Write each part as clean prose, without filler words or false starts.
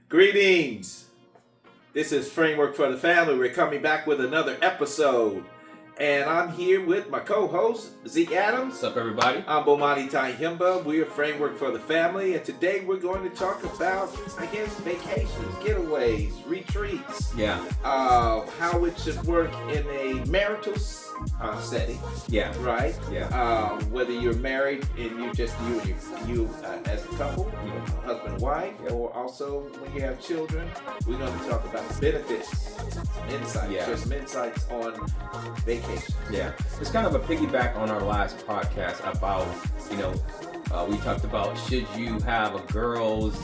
Greetings. This is Framework for the Family. We're coming back with another episode. And I'm here with my co-host, Zeke Adams. What's up, everybody? I'm Bomani Taihimba. We're Framework for the Family. And today we're going to talk about, vacations, getaways, retreats. Yeah. How it should work in a marital setting. Yeah. Right? Yeah. Whether you're married and you as a couple, husband and wife, or also when you have children, we're going to talk about the benefits, some insights, some insights on vacation. Yeah. It's kind of a piggyback on our last podcast about, we talked about should you have a girls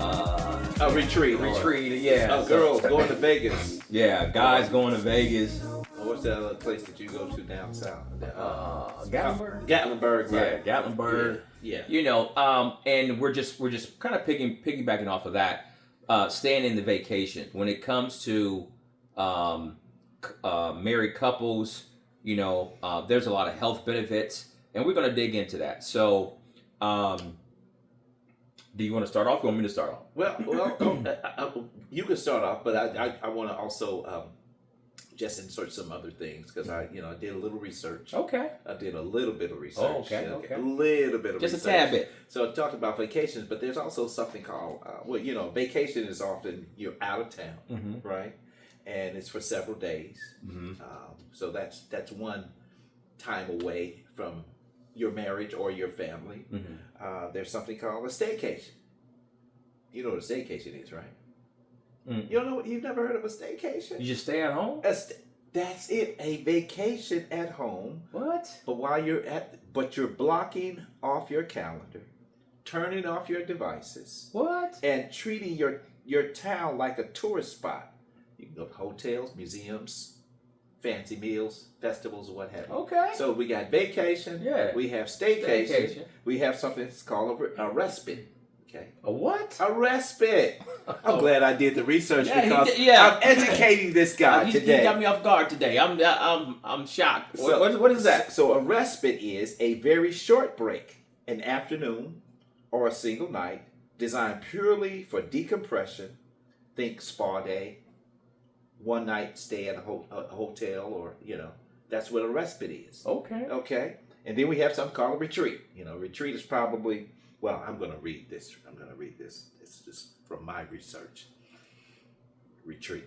a retreat. Girls going to Vegas. Yeah, guys going to Vegas. What's that other place that you go to down south? Gatlinburg. Gatlinburg, right? Yeah, Gatlinburg. Yeah. And we're just kind of piggybacking off of that, staying in the vacation. When it comes to married couples, there's a lot of health benefits, and we're going to dig into that. So, do you want to start off, or want me to start off? Well, you can start off, but I want to also just insert some other things because I did a little research. Okay. I did a little bit of research. Oh, okay. A little bit of just research. A tad bit. So I talked about vacations, but there's also something called vacation is often you're out of town, right? And it's for several days. So that's one time away from your marriage or your family. There's something called a staycation. You know what a staycation is, right? You don't know? You've never heard of a staycation? You just stay at home? That's it. A vacation at home. What? But you're blocking off your calendar, turning off your devices. What? And treating your town like a tourist spot. You can go to hotels, museums, fancy meals, festivals, or what have you. Okay. So we got vacation. Yeah. We have staycation. We have something that's called a respite. Okay. A what? A respite. I'm glad I did the research because I'm educating this guy today. He got me off guard today. I'm shocked. What is that? So a respite is a very short break, an afternoon or a single night, designed purely for decompression. Think spa day, one night stay at a hotel, or that's what a respite is. Okay. Okay. And then we have something called a retreat. Retreat is probably. Well, I'm going to read this. It's just from my research. Retreat.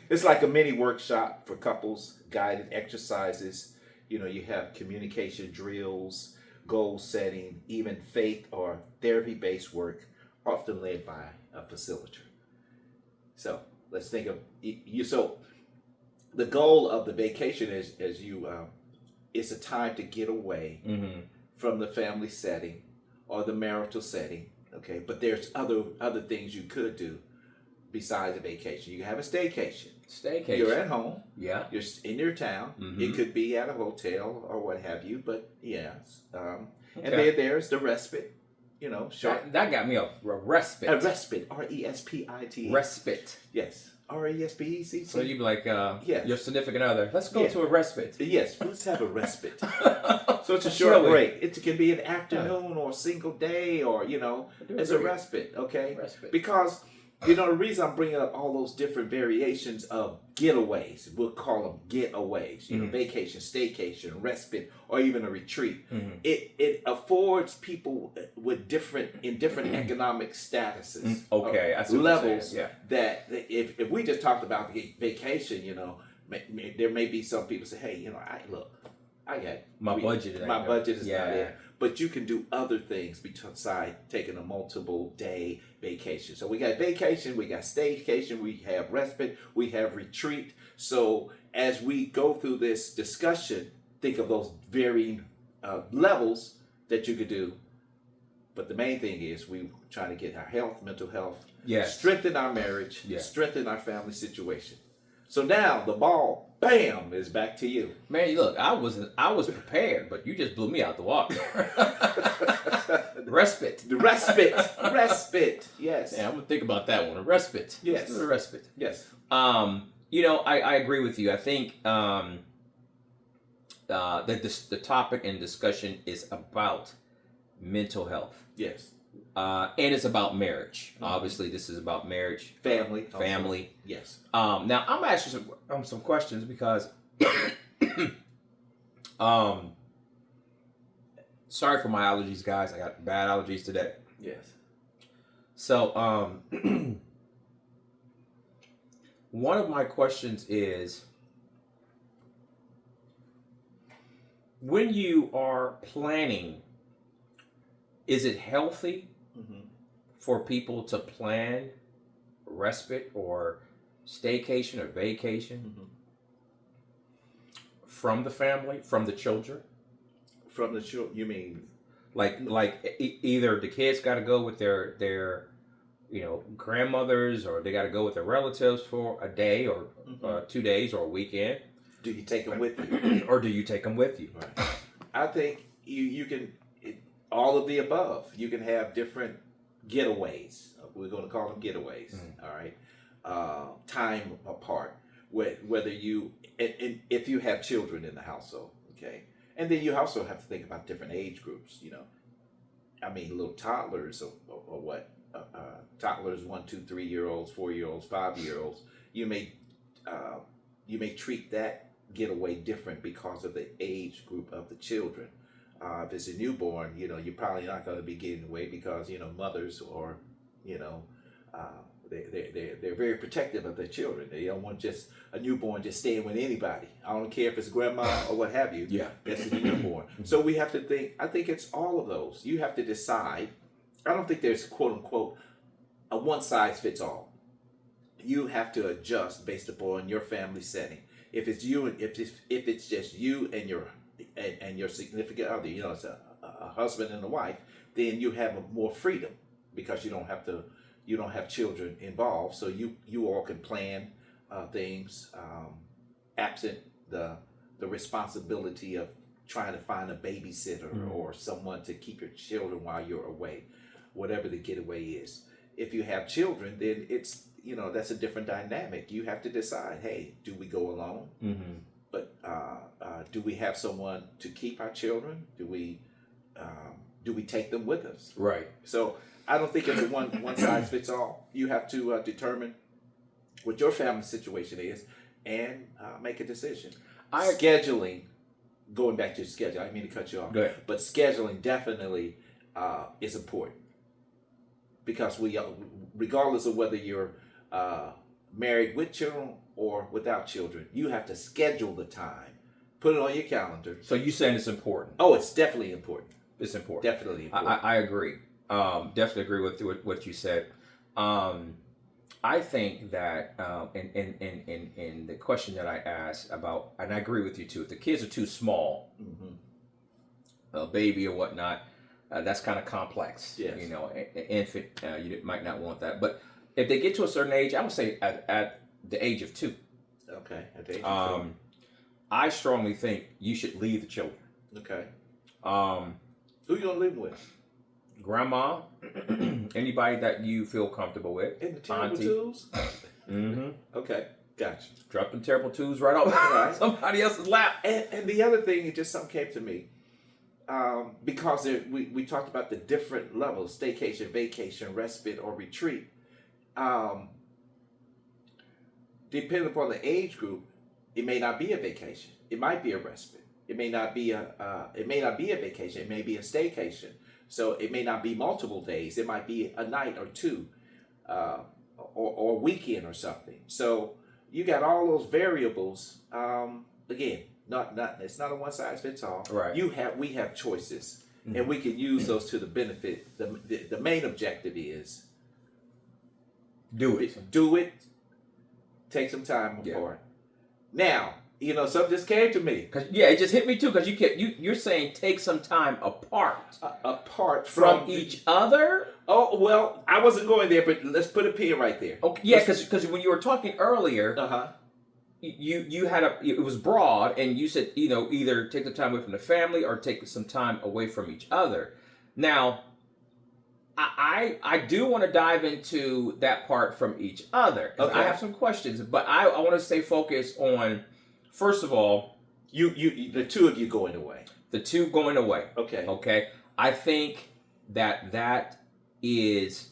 It's like a mini workshop for couples, guided exercises. You have communication drills, goal setting, even faith or therapy-based work, often led by a facilitator. So let's think of you. So the goal of the vacation is it's a time to get away from the family setting or the marital setting, okay? But there's other things you could do besides a vacation. You can have a staycation. You're at home. Yeah. You're in your town. It could be at a hotel or what have you, but yes. And then there's the respite, short. That got me a respite. A respite, R-E-S-P-I-T. Respite. Yes. R-E-S-P-E-C-T. So you'd be like, your significant other, let's go to a respite. Yes, let's have a respite. So it's a short break. It can be an afternoon or a single day or, it's a respite, okay? Respite. Because, the reason I'm bringing up all those different variations of getaways, we'll call them getaways, vacation, staycation, respite, or even a retreat. It affords people with different economic statuses, levels, that if we just talked about vacation, there may be some people say, hey, I got my budget is not there. But you can do other things besides taking a multiple day vacation. So we got vacation, we got staycation, we have respite, we have retreat. So as we go through this discussion, think of those varying levels that you could do. But the main thing is we trying to get our health, mental health, strengthen our marriage, strengthen our family situation. So now the ball, bam, is back to you. Man, look, I was prepared, but you just blew me out the water. Respite. The respite. Yes. Yeah, I'm gonna think about that one. A respite. Yes. Let's do a respite. Yes. I agree with you. I think that the topic and discussion is about mental health. Yes. And it's about marriage. Obviously, this is about marriage, Family. family. Also. Yes. Now I'm asking some questions because, sorry for my allergies, guys. I got bad allergies today. Yes. So, one of my questions is, when you are planning, is it healthy for people to plan respite or staycation or vacation from the family, from the children? From the children, you mean? Either the kids got to go with their grandmothers, or they got to go with their relatives for a day or 2 days or a weekend. Do you take them with you? Or do you take them with you? Right. I think you can, all of the above. You can have different getaways. We're going to call them getaways. All right. Time apart. Whether you, and if you have children in the household, okay. And then you also have to think about different age groups, I mean, little toddlers or what? Toddlers, 1, 2, 3-year-olds, 4-year-olds, 5-year-olds. You may treat that getaway different because of the age group of the children. If it's a newborn, you're probably not going to be getting away because mothers or they're very protective of their children. They don't want just a newborn just staying with anybody. I don't care if it's grandma or what have you. Yeah, that's a newborn. So we have to think. I think it's all of those. You have to decide. I don't think there's quote unquote a one size fits all. You have to adjust based upon your family setting. If it's you and if it's just you and your significant other, it's a husband and a wife, then you have more freedom because you don't have children involved, so you all can plan things absent the responsibility of trying to find a babysitter or someone to keep your children while you're away, whatever the getaway is. If you have children, then it's that's a different dynamic. You have to decide, hey, do we go alone? But do we have someone to keep our children? Do we take them with us? Right. So I don't think it's a one size fits all. You have to determine what your family situation is and make a decision. Scheduling, going back to your schedule, I didn't mean to cut you off. Go ahead. But scheduling definitely is important because regardless of whether you're married with children or without children, you have to schedule the time, put it on your calendar. So you're saying it's important? Oh, it's definitely important. It's important. Definitely important. I agree. Definitely agree with what you said. I think that in the question that I asked about, and I agree with you too, if the kids are too small, a baby or whatnot, that's kind of complex. Yes. An infant, you might not want that. But if they get to a certain age, I would say at the age of 2. Okay, at the age of 2. I strongly think you should leave the children. Okay. Who you gonna live with? Grandma, anybody that you feel comfortable with. In the terrible twos? Okay, gotcha. Drop them terrible twos right off somebody else's lap. And the other thing, it just something came to me. Because we talked about the different levels, staycation, vacation, respite, or retreat. Depending upon the age group, it may not be a vacation. It might be a respite. It may not be a vacation. It may be a staycation. So it may not be multiple days. It might be a night or 2, or a weekend or something. So you got all those variables. Again, it's not a one size fits all. Right. We have choices, and we can use those to the benefit. The main objective is do it. Take some time apart. Now, something just came to me. It just hit me too. Because you're saying take some time apart. Apart from each other. Oh well, I wasn't going there, but let's put a pin right there. Okay. Yeah, because when you were talking earlier, you had it was broad, and you said either take the time away from the family or take some time away from each other. Now, I do want to dive into that part from each other. Okay. I have some questions, but I want to stay focused on, first of all, you the two of you going away. The two going away. Okay. Okay. I think that is,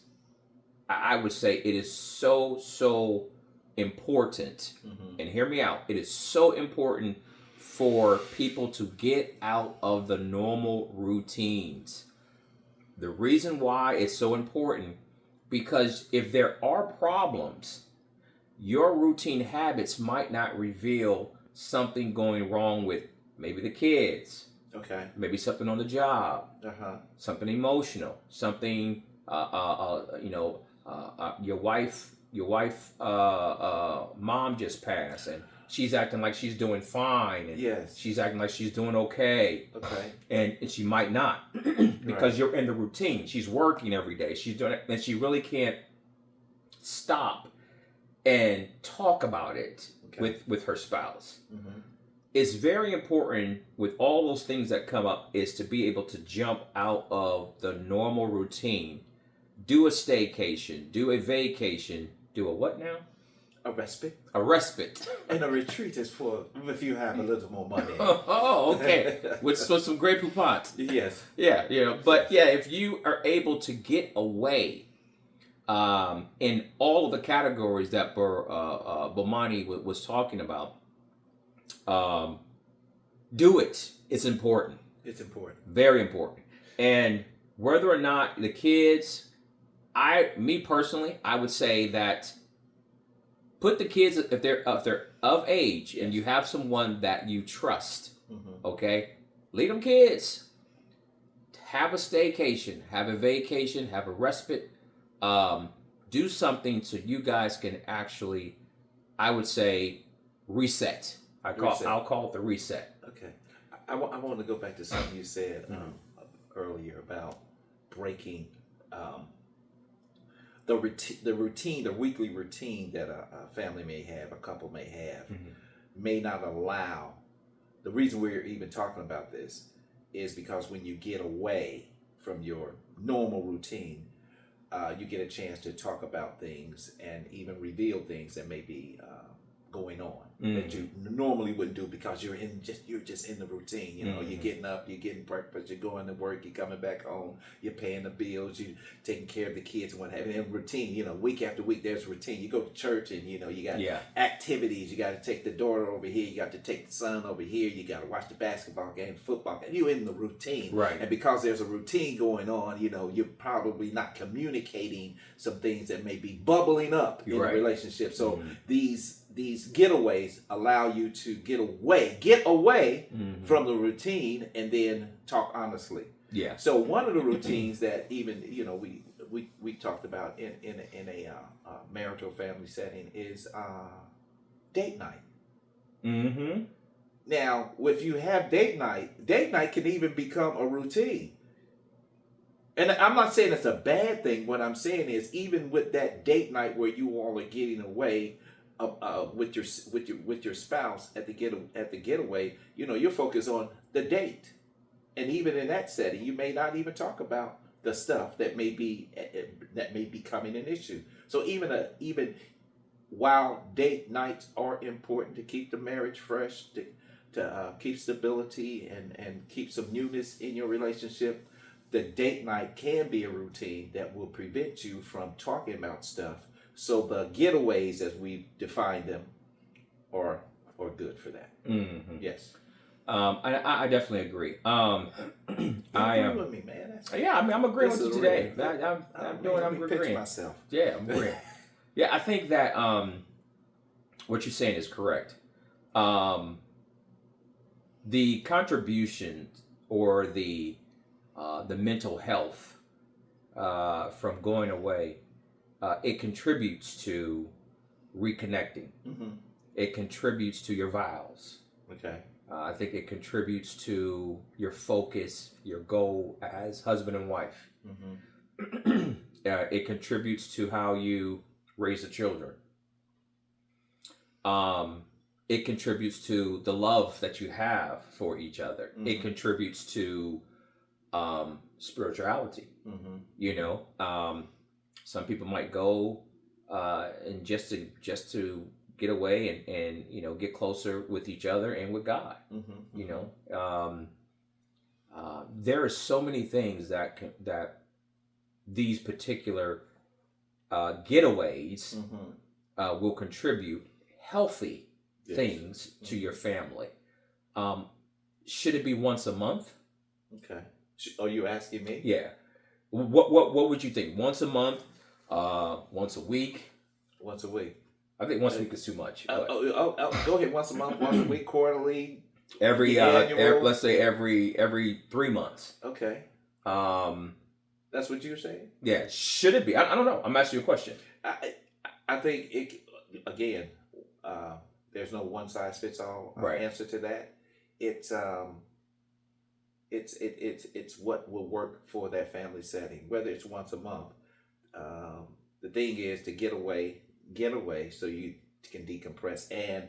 I would say, it is so important. And hear me out. It is so important for people to get out of the normal routines. The reason why it's so important, because if there are problems, your routine habits might not reveal something going wrong with maybe the kids, Okay. maybe something on the job, something emotional, something your wife mom just passed, and she's acting like she's doing fine, and Yes. she's acting like she's doing okay. Okay. And she might not, because you're in the routine. She's working every day. She's doing it, and she really can't stop and talk about it with her spouse. It's very important with all those things that come up is to be able to jump out of the normal routine. Do a staycation, do a vacation, do a what now? A respite. A respite. And a retreat is for if you have a little more money. Oh, okay. With some Grey Poupon. Yes. Yeah, but yeah, if you are able to get away in all of the categories that Bomani was talking about, do it. It's important. It's important. Very important. And whether or not the kids, me personally, I would say that put the kids, if they're of age and you have someone that you trust, okay, lead them kids. Have a staycation, have a vacation, have a respite. Do something so you guys can actually, I would say, reset. I'll call it the reset. Okay. I want to go back to something you said earlier about breaking the routine, the weekly routine that a family may have, a couple may have, may not allow. The reason we're even talking about this is because when you get away from your normal routine, you get a chance to talk about things and even reveal things that may be going on that you normally wouldn't do because you're just in the routine. You know, you're getting up, you're getting breakfast, you're going to work, you're coming back home, you're paying the bills, you're taking care of the kids and what have you. And routine, you know, week after week there's routine. You go to church and you know you got activities. You got to take the daughter over here, you got to take the son over here, you got to watch the basketball game, football game. You're in the routine, right? And because there's a routine going on, you know, you're probably not communicating some things that may be bubbling up in a relationship. So these getaways allow you to get away from the routine and then talk honestly. Yeah. So one of the routines that even, you know, we talked about in a marital family setting is date night. Now, if you have date night can even become a routine. And I'm not saying it's a bad thing. What I'm saying is, even with that date night where you all are getting away with your spouse at the getaway, you know, you're focused on the date, and even in that setting, you may not even talk about the stuff that may be becoming an issue. So even while date nights are important to keep the marriage fresh, to keep stability and keep some newness in your relationship, the date night can be a routine that will prevent you from talking about stuff. So the getaways, as we've defined them, are good for that. Yes. I definitely agree. I am with me, man. I'm agreeing with you today. I'm agreeing myself. Yeah, I'm agreeing. Yeah, I think that what you're saying is correct. The contribution or the mental health from going away, it contributes to reconnecting. It contributes to your vows. Okay. I think it contributes to your focus, your goal as husband and wife. It contributes to how you raise the children. It contributes to the love that you have for each other. It contributes to spirituality. You know, some people might go and just to get away and you know, get closer with each other and with God. You know, there are so many things that these particular getaways will contribute healthy things to your family. Should it be once a month? Okay. Are you asking me? Yeah. What would you think? Once a month? Once a week? Once a week. I think once a week is too much. Go ahead. Once a month, once a week, quarterly. Let's say every 3 months. Okay. That's what you're saying? Yeah. Should it be? I don't know. I'm asking you a question. I think it. Again, there's no one size fits all answer to that. It's what will work for that family setting, whether it's once a month. The thing is to get away so you can decompress and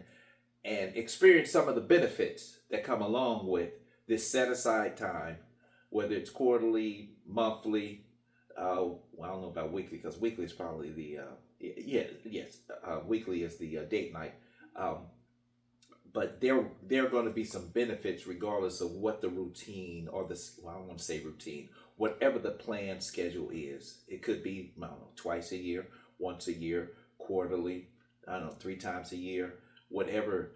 experience some of the benefits that come along with this set aside time, whether it's quarterly, monthly. Well, I don't know about weekly, because weekly is probably the weekly is the date night. But there are going to be some benefits regardless of what the routine or I don't want to say routine, whatever the planned schedule is. It could be, I don't know, twice a year, once a year, quarterly, I don't know, 3 times a year, whatever.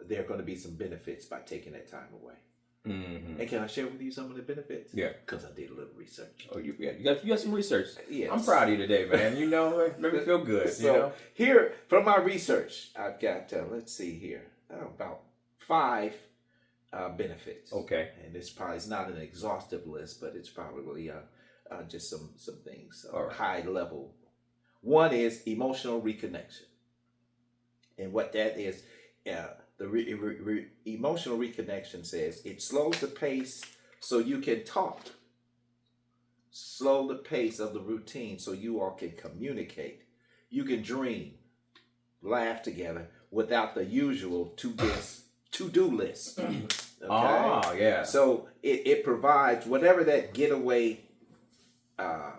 There are going to be some benefits by taking that time away. Mm-hmm. And can I share with you some of the benefits? Yeah. Because I did a little research. Oh, you got some research. Yes. I'm proud of you today, man. You know, it made me feel good. So here, from my research, I've got, let's see here, about 5 benefits. Okay. And this probably is not an exhaustive list, but it's probably just some things, high level. One is emotional reconnection. And what that is, the emotional reconnection says it slows the pace so you can talk. Slow the pace of the routine so you all can communicate. You can dream, laugh together without the usual to-do list. Okay? Ah, yeah. So it provides whatever that getaway,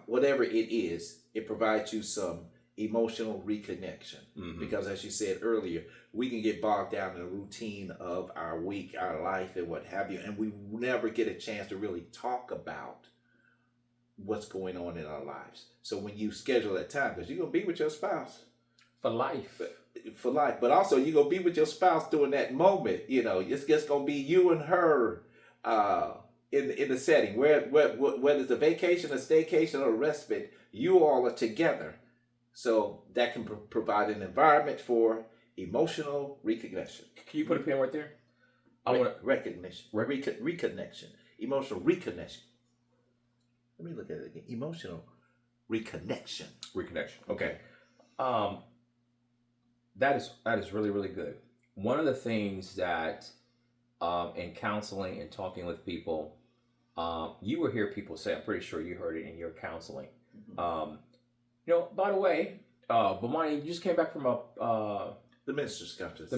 whatever it is, it provides you some emotional reconnection. Mm-hmm. Because as you said earlier, we can get bogged down in the routine of our week, our life, and what have you, and we never get a chance to really talk about what's going on in our lives. So when you schedule that time, because you're going to be with your spouse for life, but also you're going to be with your spouse during that moment. You know, it's just going to be you and her in the setting, whether it's a vacation, a staycation, or a respite, you all are together. So that can provide an environment for emotional reconnection. Can you put a pin right there? Reconnection. Emotional reconnection. Let me look at it again. Emotional reconnection. Okay. That is really, really good. One of the things that in counseling and talking with people, you will hear people say, I'm pretty sure you heard it in your counseling. Mm-hmm. By the way, Bomani, you just came back from the Ministers Conference.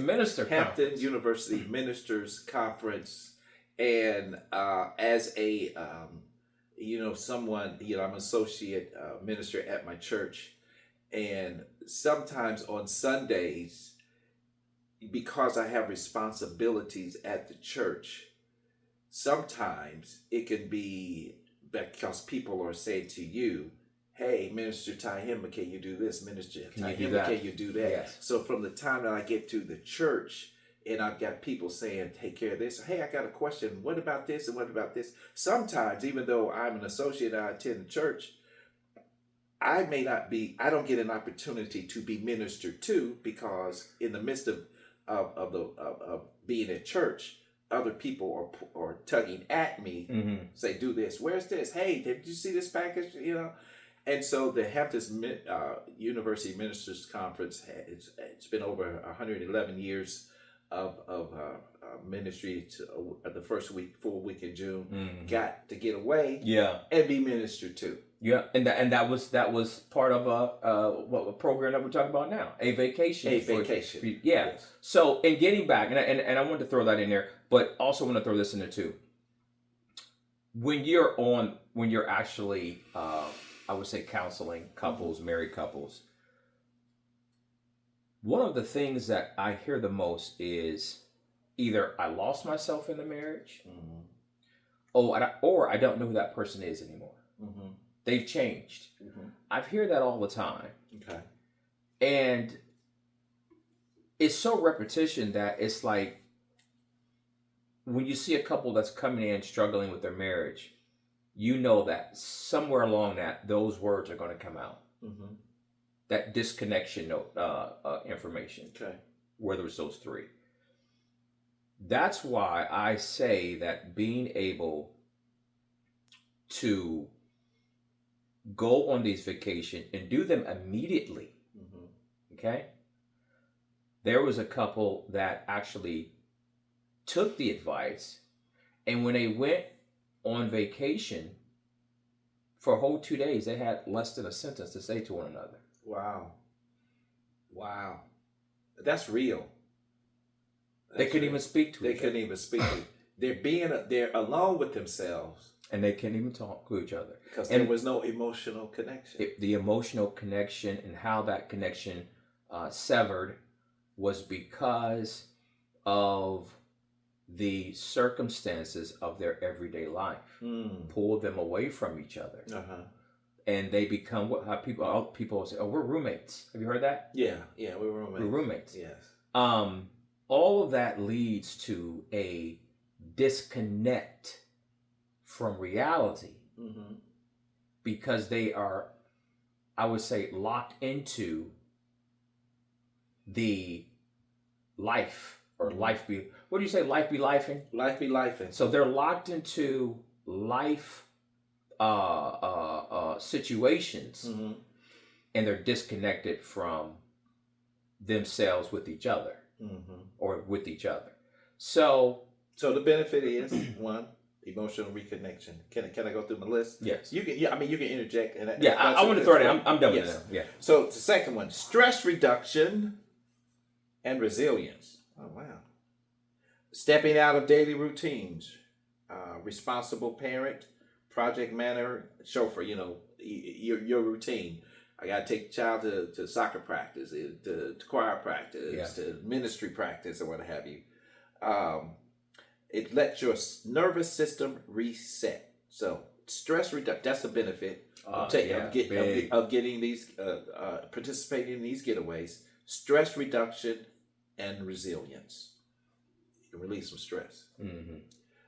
Hampton University Ministers Conference. And as a, someone, I'm an associate minister at my church. And sometimes on Sundays, because I have responsibilities at the church, sometimes it can be because people are saying to you, hey, Minister Tahima, can you do this? Minister Tahima, can you do that? Yes. So from the time that I get to the church and I've got people saying, take care of this. Hey, I got a question. What about this and what about this? Sometimes, even though I'm an associate and I attend the church, I don't get an opportunity to be ministered to, because in the midst of being at church, other people are tugging at me, mm-hmm. say, do this. Where's this? Hey, did you see this package? And so the Hampton University Ministers Conference, it's been over 111 years of ministry to the first full week in June. Mm-hmm. Got to get away, and be ministered to. Yeah, and that was part of a program that we're talking about now, a vacation. Yes. So in getting back, and I wanted to throw that in there, but also want to throw this in there too. When you're actually I would say counseling couples, mm-hmm. married couples, one of the things that I hear the most is either I lost myself in the marriage, mm-hmm. or I don't know who that person is anymore. Mm-hmm. they've changed. Mm-hmm. I hear that all the time. Okay. And it's so repetition that it's like when you see a couple that's coming in struggling with their marriage, you know that somewhere along that those words are going to come out. Mm-hmm. That disconnection note information. Okay. Whether it's those three. That's why I say that being able to go on these vacations and do them immediately. Mm-hmm. Okay. There was a couple that actually took the advice, and when they went on vacation for a whole 2 days, they had less than a sentence to say to one another. Wow. Wow. That's real. They couldn't even speak to each other. They couldn't even speak. They're alone with themselves. And they can't even talk to each other. Because there was no emotional connection. The emotional connection and how that connection severed was because of the circumstances of their everyday life. Pulled them away from each other. Uh-huh. And they become what people say, oh, we're roommates. Have you heard that? Yeah, we're roommates. We're roommates. Yes. All of that leads to a disconnect from reality. Mm-hmm. Because they are, I would say, locked into the life or life be. What do you say? Life be lifing. Life be lifing. So they're locked into life situations, mm-hmm. and they're disconnected from themselves with each other, mm-hmm. or with each other. So the benefit is one. Emotional reconnection. Can I go through my list? Yes. You can. Yeah. I mean, you can interject. And I want to throw it in. I'm done with that. Yeah. So the second one: stress reduction and resilience. Oh wow. Stepping out of daily routines. Responsible parent, project manager, chauffeur. You know your routine. I got to take the child to soccer practice, to choir practice, to ministry practice, or what have you. It lets your nervous system reset. So stress reduction, that's a benefit of getting these, participating in these getaways. Stress reduction and resilience. You can release some stress. Mm-hmm.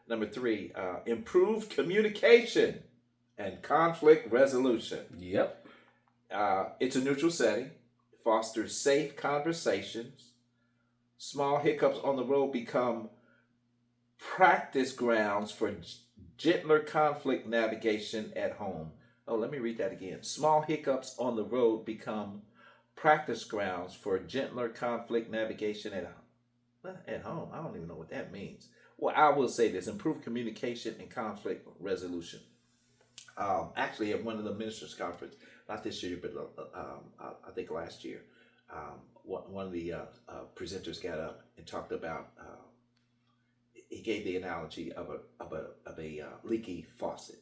Number 3, improved communication and conflict resolution. Yep. It's a neutral setting. Fosters safe conversations. Small hiccups on the road become practice grounds for gentler conflict navigation at home. Oh, let me read that again. Small hiccups on the road become practice grounds for gentler conflict navigation at home. I don't even know what that means. Well, I will say this: improved communication and conflict resolution. Actually, at one of the ministers' conference, not this year, but I think last year, one of the presenters got up and talked about. He gave the analogy of a leaky faucet.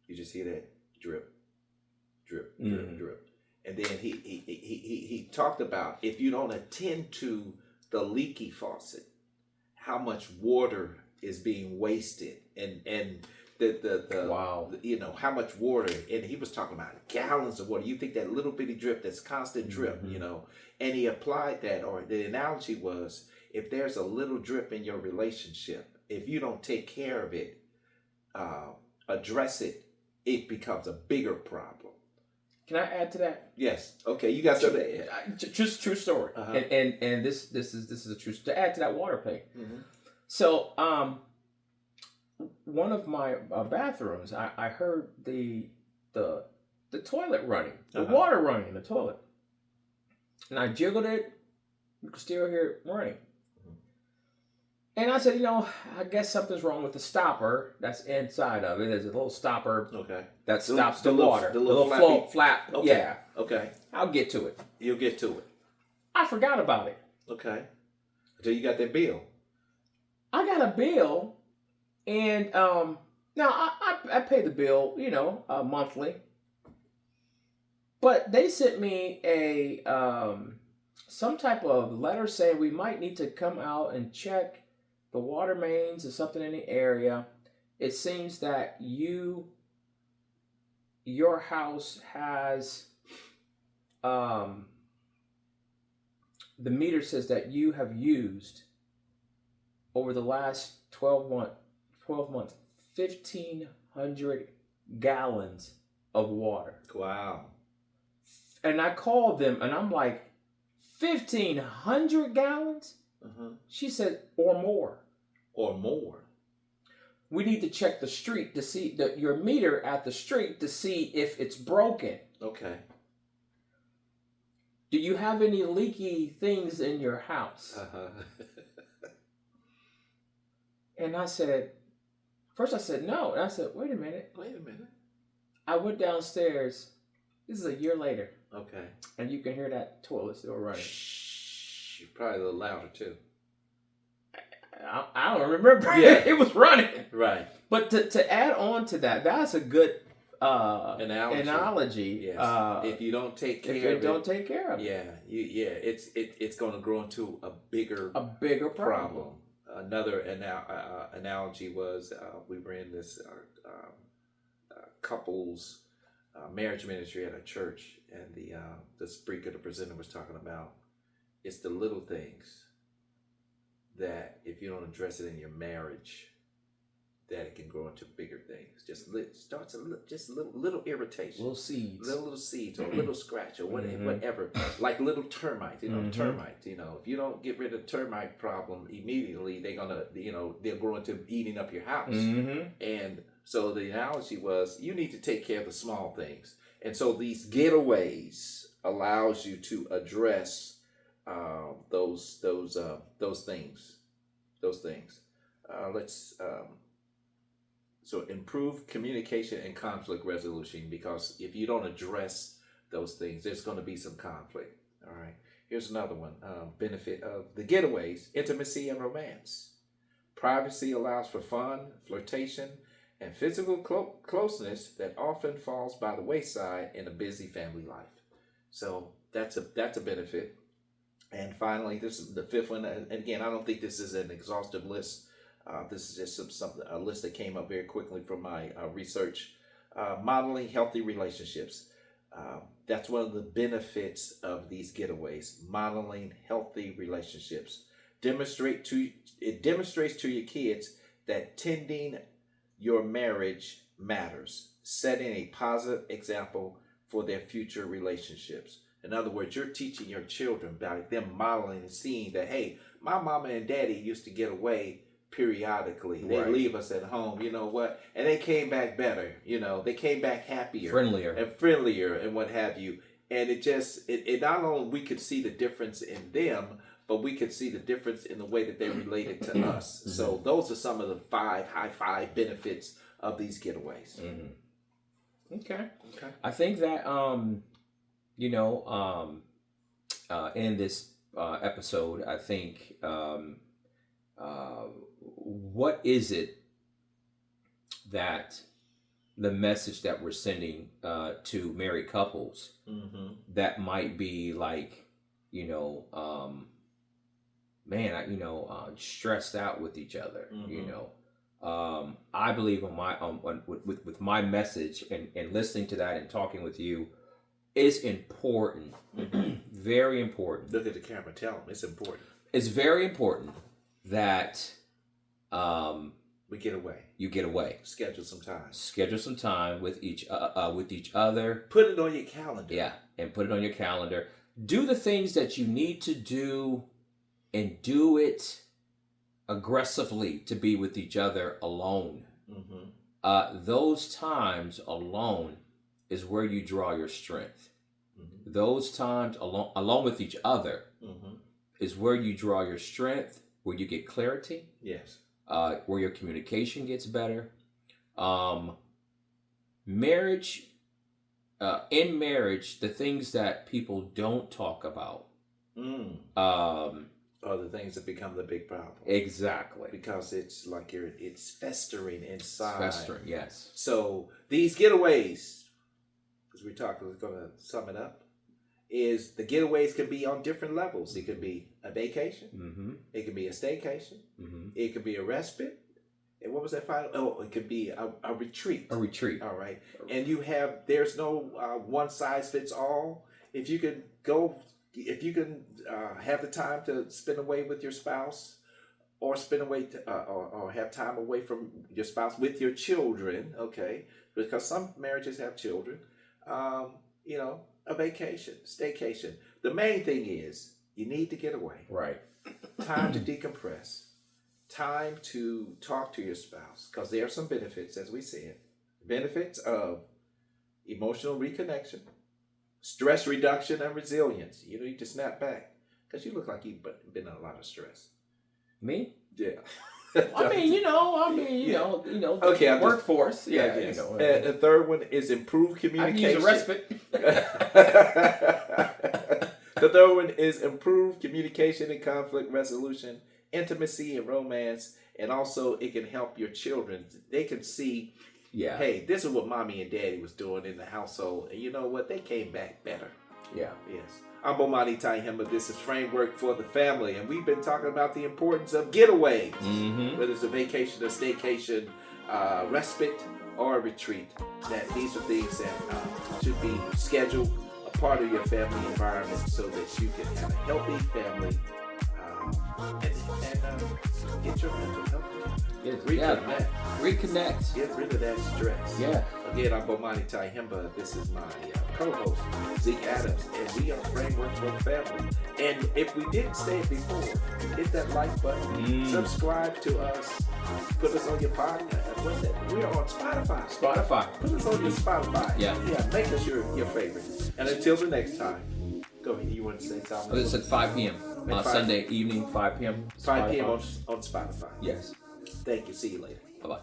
You just hear that drip, drip, drip, drip, and then he talked about if you don't attend to the leaky faucet, how much water is being wasted, and wow, how much water, and he was talking about gallons of water. You think that little bitty drip, that's constant drip, and he applied that, or the analogy was, if there's a little drip in your relationship, if you don't take care of it, address it, it becomes a bigger problem. Can I add to that? Yes. Okay, you got something. True story. Uh-huh. And this is a true. To add to that water thing. Mm-hmm. So one of my bathrooms, I heard the toilet running, the water running in the toilet, and I jiggled it. You could still hear it running. And I said, I guess something's wrong with the stopper that's inside of it. There's a little stopper that stops the water. The little flap. Okay. Yeah. Okay. I'll get to it. You'll get to it. I forgot about it. Okay. Until you got that bill. I got a bill, and now I pay the bill, monthly. But they sent me a some type of letter saying we might need to come out and check the water mains or something in the area. It seems that you your house has the meter says that you have used over the last 12 months 1,500 gallons of water. Wow. And I called them and I'm like, 1,500 gallons? She said, or more. Or more. We need to check the street to see your meter at the street to see if it's broken. Okay. Do you have any leaky things in your house? And I said, first I said no. And I said, wait a minute. I went downstairs. This is a year later. Okay. And you can hear that toilet still running. Shh. You're probably a little louder too. I don't remember. Yeah. It was running. Right. But to add on to that, that's a good analogy. Yes. If you don't take care of it. Yeah. It's going to grow into a bigger problem. Another analogy was we were in this couples marriage ministry at a church, and the speaker, the presenter, was talking about it's the little things that if you don't address it in your marriage, that it can grow into bigger things. Just little irritation, little seeds, or a little scratch, or whatever, like little termites. Termites. If you don't get rid of the termite problem immediately, they'll grow into eating up your house. And so the analogy was, you need to take care of the small things. And so these getaways allows you to address those things. So improve communication and conflict resolution, because if you don't address those things, there's going to be some conflict. All right. Here's another one. Benefit of the getaways: intimacy and romance. Privacy allows for fun, flirtation, and physical closeness that often falls by the wayside in a busy family life. So that's a benefit. And finally, this is the fifth one. And again, I don't think this is an exhaustive list. This is just a list that came up very quickly from my research. Modeling healthy relationships. That's one of the benefits of these getaways. Modeling healthy relationships. It demonstrates to your kids that tending your marriage matters, setting a positive example for their future relationships. In other words, you're teaching your children about them modeling and seeing that, hey, my mama and daddy used to get away periodically. They leave us at home, you know what? And they came back better, they came back happier. Friendlier and what have you. And it not only we could see the difference in them, but we could see the difference in the way that they related to us. So those are some of the high five benefits of these getaways. Okay. I think that, in this episode, I think, what is it that the message that we're sending to married couples that might be like, stressed out with each other, I believe with my message and listening to that and talking with you is important. Very important. Look at the camera. Tell them it's important. It's very important that we get away. You get away. Schedule some time with each other. Put it on your calendar. Yeah, and put it on your calendar. Do the things that you need to do, and do it aggressively to be with each other alone. Those times alone is where you draw your strength. Those times along with each other is where you draw your strength, where you get clarity. Yes. Where your communication gets better. Marriage, in marriage, the things that people don't talk about are the things that become the big problem. Exactly. Because it's like it's festering inside. It's festering, yes. So these getaways, as we're going to sum it up, is the getaways can be on different levels. It could be a vacation. It could be a staycation. It could be a respite. And what was that final? Oh, it could be a retreat. A retreat. All right. And there's no one size fits all. If you can have the time to spend away with your spouse, or spend away or have time away from your spouse with your children, okay? Because some marriages have children. A vacation, staycation. The main thing is you need to get away. Right. Time to decompress. Time to talk to your spouse, because there are some benefits, as we said. Benefits of emotional reconnection, stress reduction, and resilience. You need to snap back, because you look like you've been in a lot of stress. Me? Yeah. Okay, workforce. Yeah. And the third one is improved communication. I can use a respite. The third one is improved communication and conflict resolution, intimacy and romance, and also it can help your children. They can see, hey, this is what mommy and daddy was doing in the household, and you know what? They came back better. Yeah. Yes. I'm Bomani Taihemba. This is Framework for the Family, and we've been talking about the importance of getaways, whether it's a vacation, a staycation, respite, or a retreat. That these are things that should be scheduled, a part of your family environment, so that you can have a healthy family and get your mental health together. Reconnect. Get rid of that stress. Yeah. Again, I'm Bomani Taihemba. This is my co-host, Zeke Adams, and we are Framework for the Family. And if we didn't say it before, hit that like button, subscribe to us, put us on your podcast. What's that? We are on Spotify. Put us on your Spotify. Yeah. Make us your favorite. And until the next time, go ahead. You want to say something? It's at 5 p.m. Sunday evening, 5 p.m. 5 p.m. on Spotify. Yes. Thank you. See you later. Bye-bye.